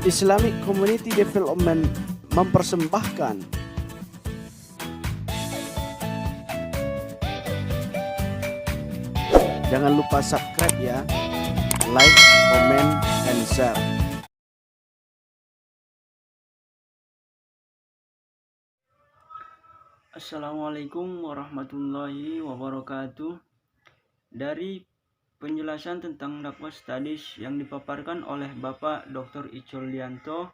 Islamic Community Development mempersembahkan. Jangan lupa subscribe ya, like, comment, and share. Assalamualaikum warahmatullahi wabarakatuh. Dari penjelasan tentang dakwah studies yang dipaparkan oleh Bapak Dr. Icol Lianto,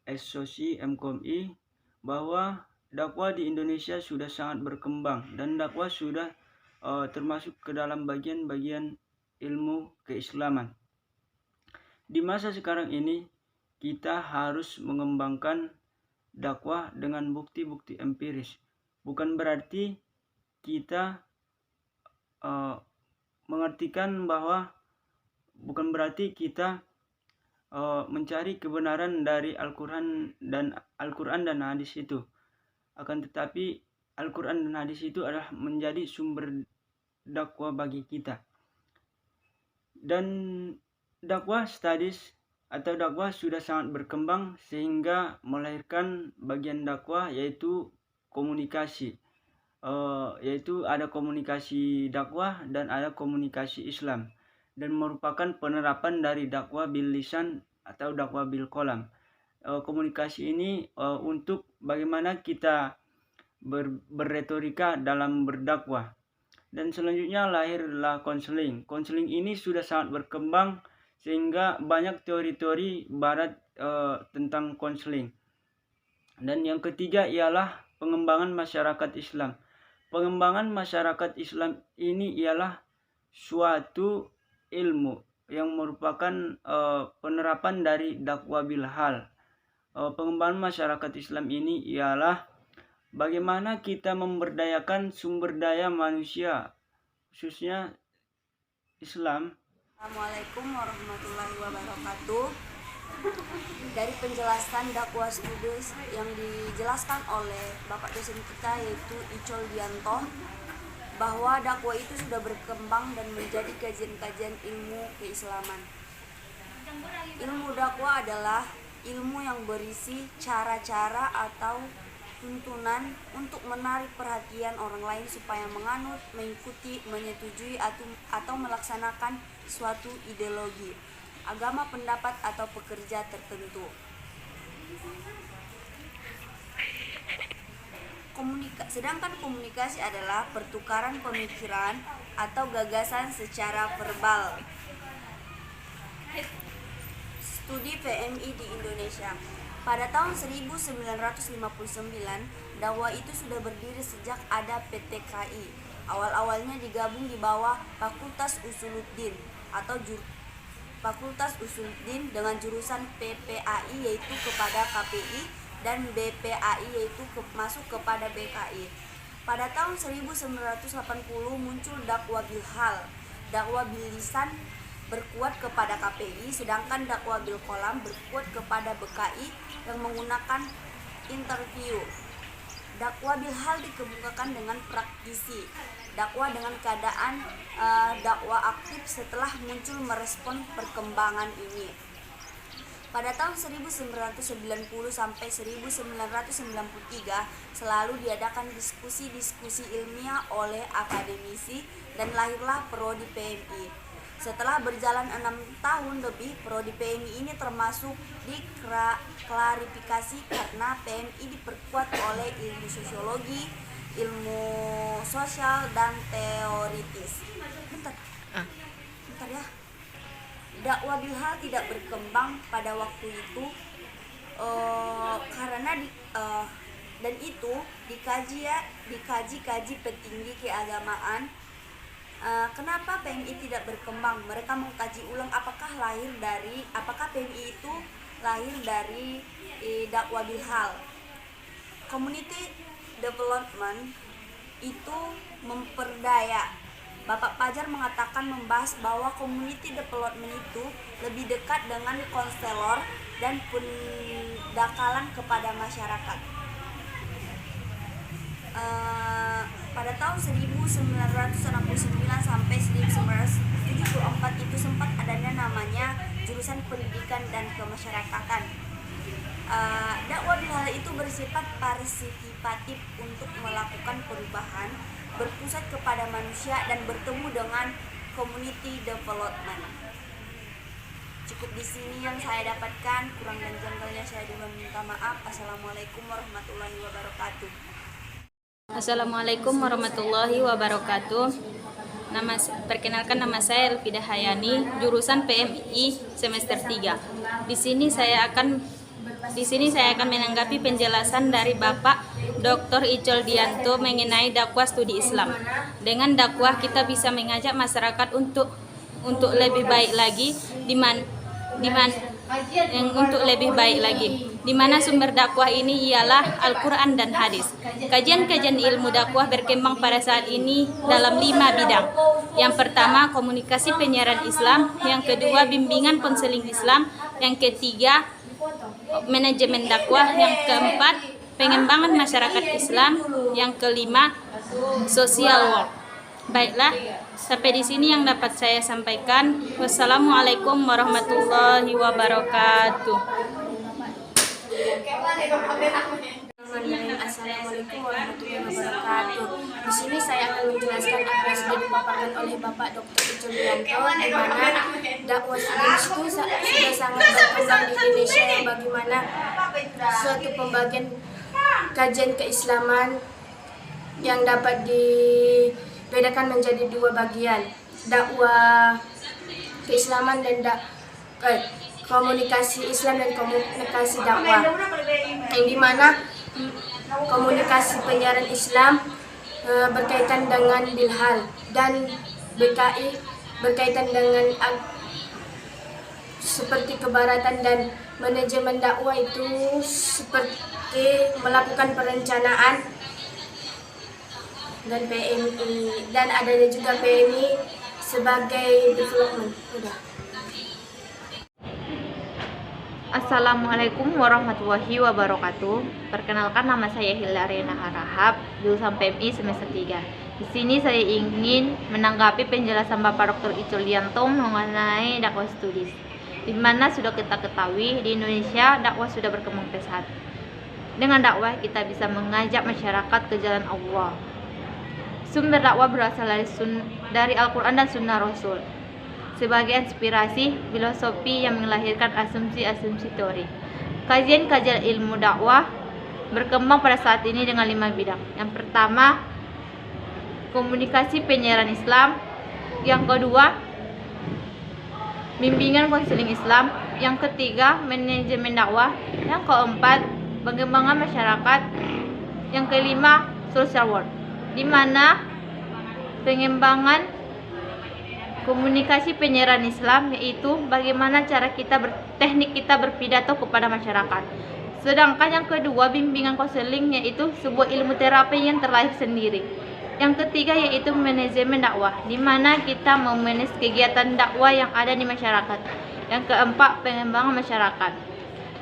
SOC MKOMI, bahwa dakwah di Indonesia sudah sangat berkembang dan dakwah sudah termasuk ke dalam bagian-bagian ilmu keislaman. Di masa sekarang ini kita harus mengembangkan dakwah dengan bukti-bukti empiris. Bukan berarti kita mengartikan bahwa bukan berarti kita mencari kebenaran dari Al-Quran dan hadis itu. Akan tetapi Al-Quran dan hadis itu adalah menjadi sumber dakwah bagi kita. Dan dakwah studies atau dakwah sudah sangat berkembang sehingga melahirkan bagian dakwah yaitu komunikasi. Yaitu ada komunikasi dakwah dan ada komunikasi Islam, dan merupakan penerapan dari dakwah bil lisan atau dakwah bil qalam. Komunikasi ini untuk bagaimana kita berretorika dalam berdakwah. Dan selanjutnya lahirlah konseling. Konseling ini sudah sangat berkembang sehingga banyak teori-teori barat tentang konseling. Dan yang ketiga ialah pengembangan masyarakat Islam. Pengembangan masyarakat Islam ini ialah suatu ilmu yang merupakan penerapan dari dakwah bil hal. Pengembangan masyarakat Islam ini ialah bagaimana kita memberdayakan sumber daya manusia, khususnya Islam. Assalamualaikum warahmatullahi wabarakatuh. Dari penjelasan dakwah studies yang dijelaskan oleh Bapak dosen kita yaitu Icol Lianto, bahwa dakwah itu sudah berkembang dan menjadi kajian-kajian ilmu keislaman. Ilmu dakwah adalah ilmu yang berisi cara-cara atau tuntunan untuk menarik perhatian orang lain supaya menganut, mengikuti, menyetujui atau melaksanakan suatu ideologi, agama, pendapat atau pekerja tertentu. Sedangkan komunikasi adalah pertukaran pemikiran atau gagasan secara verbal. Studi PMI di Indonesia. Pada tahun 1959, dakwah itu sudah berdiri sejak ada PTKI. Awal-awalnya digabung di bawah Fakultas Usuluddin atau Fakultas Usuluddin dengan jurusan PPAI yaitu kepada KPI dan BPAI yaitu masuk kepada BKI. Pada tahun 1980 muncul dakwah bil hal, dakwah bil lisan berkuat kepada KPI, sedangkan dakwah bil qalam berkuat kepada BKI yang menggunakan interview. Dakwah bil hal dikemukakan dengan praktisi, dakwah dengan keadaan dakwah aktif setelah muncul merespon perkembangan ini. Pada tahun 1990 sampai 1993 selalu diadakan diskusi-diskusi ilmiah oleh akademisi dan lahirlah prodi PMI. Setelah berjalan 6 tahun lebih, prodi PMI ini termasuk diklarifikasi karena PMI diperkuat oleh ilmu sosiologi, ilmu sosial, dan teoritis. Bentar ya. Dakwah bil hal tidak berkembang pada waktu itu karena dan itu dikaji petinggi keagamaan. Kenapa PMI tidak berkembang? Mereka mengkaji ulang apakah PMI itu lahir dari dakwah bil hal. Community development itu memperdaya. Bapak Pajar mengatakan membahas bahwa community development itu lebih dekat dengan konselor dan pendakalan kepada masyarakat. Pada tahun 1969 sampai 1974 itu sempat adanya namanya jurusan pendidikan dan kemasyarakatan. Dakwah Bilhal itu bersifat partisipatif untuk melakukan perubahan, berpusat kepada manusia dan bertemu dengan community development. Cukup di sini yang saya dapatkan, kurang dan janggalnya saya juga minta maaf. Assalamualaikum warahmatullahi wabarakatuh. Assalamualaikum warahmatullahi wabarakatuh. Perkenalkan, nama saya Elvida Hayani, jurusan PMI semester 3. Di sini saya akan menanggapi penjelasan dari Bapak Dr. Icol Dianto mengenai dakwah studi Islam. Dengan dakwah kita bisa mengajak masyarakat untuk lebih baik lagi, di mana sumber dakwah ini ialah Al-Quran dan hadis. Kajian-kajian ilmu dakwah berkembang pada saat ini dalam 5 bidang. Yang pertama, komunikasi penyiaran Islam. Yang kedua, bimbingan konseling Islam. Yang ketiga, manajemen dakwah. Yang keempat, pengembangan masyarakat Islam. Yang kelima, social work. Baiklah, sampai di sini yang dapat saya sampaikan. Wassalamualaikum warahmatullahi wabarakatuh. Assalamualaikum warahmatullahi wabarakatuh. Di sini saya akan menjelaskan apa yang sudah dipaparkan oleh Bapak Dr. Icol Dianto, di mana dakwah itu sudah sangat berkembang di Indonesia, yang bagaimana suatu pembagian kajian keislaman yang dapat dibedakan menjadi 2 bagian, dakwah keislaman dan komunikasi Islam dan komunikasi dakwah, yang dimana komunikasi penyiaran Islam berkaitan dengan Bilhal dan BKI berkaitan dengan seperti kebaratan, dan manajemen dakwah itu seperti melakukan perencanaan dan PMI, dan adanya juga PMI sebagai development. Assalamualaikum warahmatullahi wabarakatuh. Perkenalkan, nama saya Hilariana Harahap, jurusan PMI semester 3. Di sini saya ingin menanggapi penjelasan Bapak Dr. Icol Dianto mengenai dakwah studi. Di mana sudah kita ketahui di Indonesia dakwah sudah berkembang pesat. Dengan dakwah kita bisa mengajak masyarakat ke jalan Allah. Sumber dakwah berasal dari Al-Quran dan Sunnah Rasul sebagai inspirasi filosofi yang melahirkan asumsi-asumsi teori. Kajian-kajian ilmu dakwah berkembang pada saat ini dengan 5 bidang. Yang pertama, komunikasi penyiaran Islam. Yang kedua, bimbingan konseling Islam. Yang ketiga, manajemen dakwah. Yang keempat, pengembangan masyarakat. Yang kelima, social work, di mana pengembangan komunikasi penyiaran Islam yaitu bagaimana cara teknik kita berpidato kepada masyarakat. Sedangkan yang kedua, bimbingan konseling, yaitu sebuah ilmu terapi yang terlahir sendiri. Yang ketiga yaitu manajemen dakwah, di mana kita memanage kegiatan dakwah yang ada di masyarakat. Yang keempat, pengembangan masyarakat,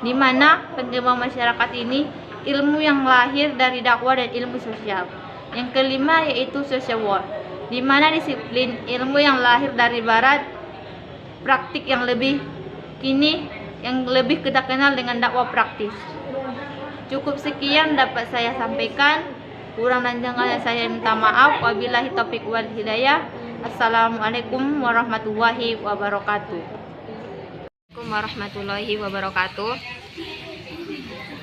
di mana pengembangan masyarakat ini ilmu yang lahir dari dakwah dan ilmu sosial. Yang kelima yaitu social work, di mana disiplin ilmu yang lahir dari barat, praktik yang lebih kita kenal dengan dakwah praktis. Cukup sekian dapat saya sampaikan. Kurang dan janggalnya saya minta maaf. Wabillahi taufiq wal hidayah. Assalamualaikum warahmatullahi wabarakatuh. Warahmatullahi wabarakatuh.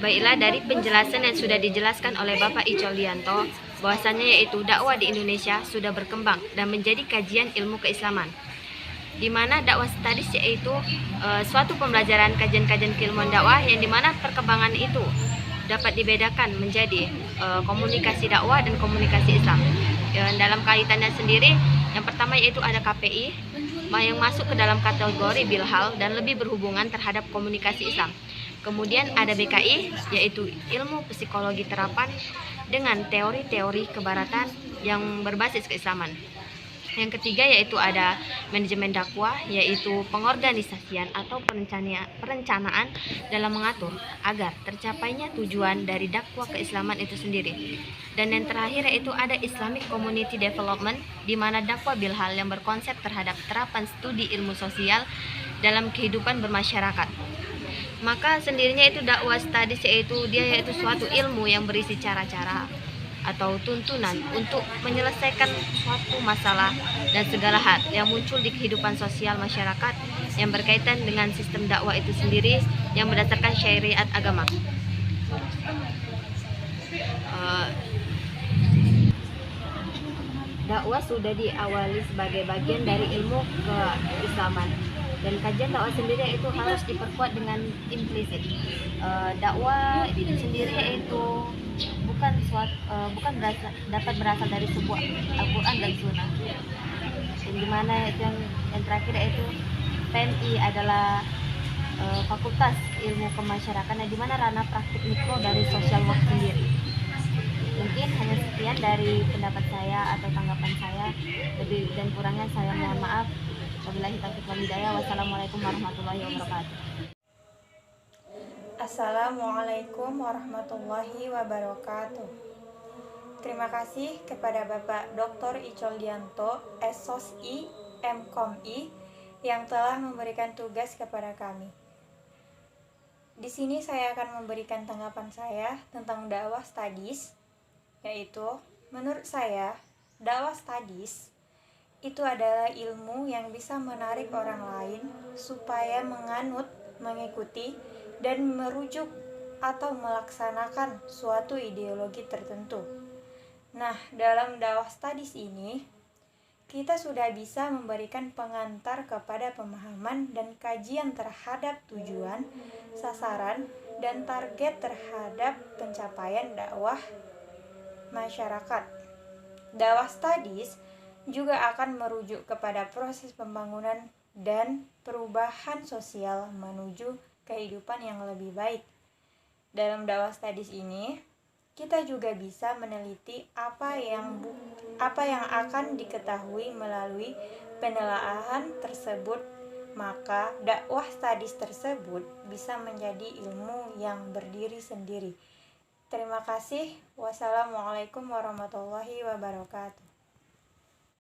Baiklah, dari penjelasan yang sudah dijelaskan oleh Bapak Icol Dianto, bahwasannya yaitu dakwah di Indonesia sudah berkembang dan menjadi kajian ilmu keislaman, di mana dakwah studies yaitu suatu pembelajaran kajian-kajian keilmuan dakwah, yang dimana perkembangan itu dapat dibedakan menjadi komunikasi dakwah dan komunikasi Islam. Dalam kaitannya sendiri, yang pertama yaitu ada KPI yang masuk ke dalam kategori Bilhal dan lebih berhubungan terhadap komunikasi Islam. Kemudian ada BKI, yaitu ilmu psikologi terapan dengan teori-teori kebaratan yang berbasis keislaman. Yang ketiga yaitu ada manajemen dakwah, yaitu pengorganisasian atau perencanaan dalam mengatur agar tercapainya tujuan dari dakwah keislaman itu sendiri. Dan yang terakhir yaitu ada Islamic Community Development, di mana dakwah Bilhal yang berkonsep terhadap terapan studi ilmu sosial dalam kehidupan bermasyarakat. Maka sendirinya itu dakwah studies yaitu suatu ilmu yang berisi cara-cara atau tuntunan untuk menyelesaikan suatu masalah dan segala hal yang muncul di kehidupan sosial masyarakat yang berkaitan dengan sistem dakwah itu sendiri yang berdasarkan syariat agama. Dakwah sudah diawali sebagai bagian dari ilmu keislaman, dan kajian dakwah sendiri itu harus diperkuat dengan implisit. Dakwah itu sendiri itu bukan dapat berasal dari sebuah Al-Quran dan Sunnah. Dan dimana yang terakhir yaitu PMI adalah Fakultas Ilmu Kemasyarakatan, di mana ranah praktik mikro dari social work sendiri. Mungkin hanya sekian dari pendapat saya atau tanggapan saya. Lebih dan kurangnya saya mohon maaf. Wabillahi taufiq wal hidayah. Wassalamualaikum warahmatullahi wabarakatuh. Assalamualaikum warahmatullahi wabarakatuh. Terima kasih kepada Bapak Dr. Icholdianto, SOSI, MKOMI, yang telah memberikan tugas kepada kami. Di sini saya akan memberikan tanggapan saya tentang dakwah studies, yaitu menurut saya dakwah studies itu adalah ilmu yang bisa menarik orang lain supaya menganut, mengikuti, dan merujuk atau melaksanakan suatu ideologi tertentu. Nah, dalam dakwah studies ini, kita sudah bisa memberikan pengantar kepada pemahaman dan kajian terhadap tujuan, sasaran, dan target terhadap pencapaian dakwah masyarakat. Dakwah studies juga akan merujuk kepada proses pembangunan dan perubahan sosial menuju kehidupan yang lebih baik. Dalam dakwah studies ini, kita juga bisa meneliti apa yang akan diketahui melalui penelaahan tersebut, maka dakwah studies tersebut bisa menjadi ilmu yang berdiri sendiri. Terima kasih. Wassalamualaikum warahmatullahi wabarakatuh.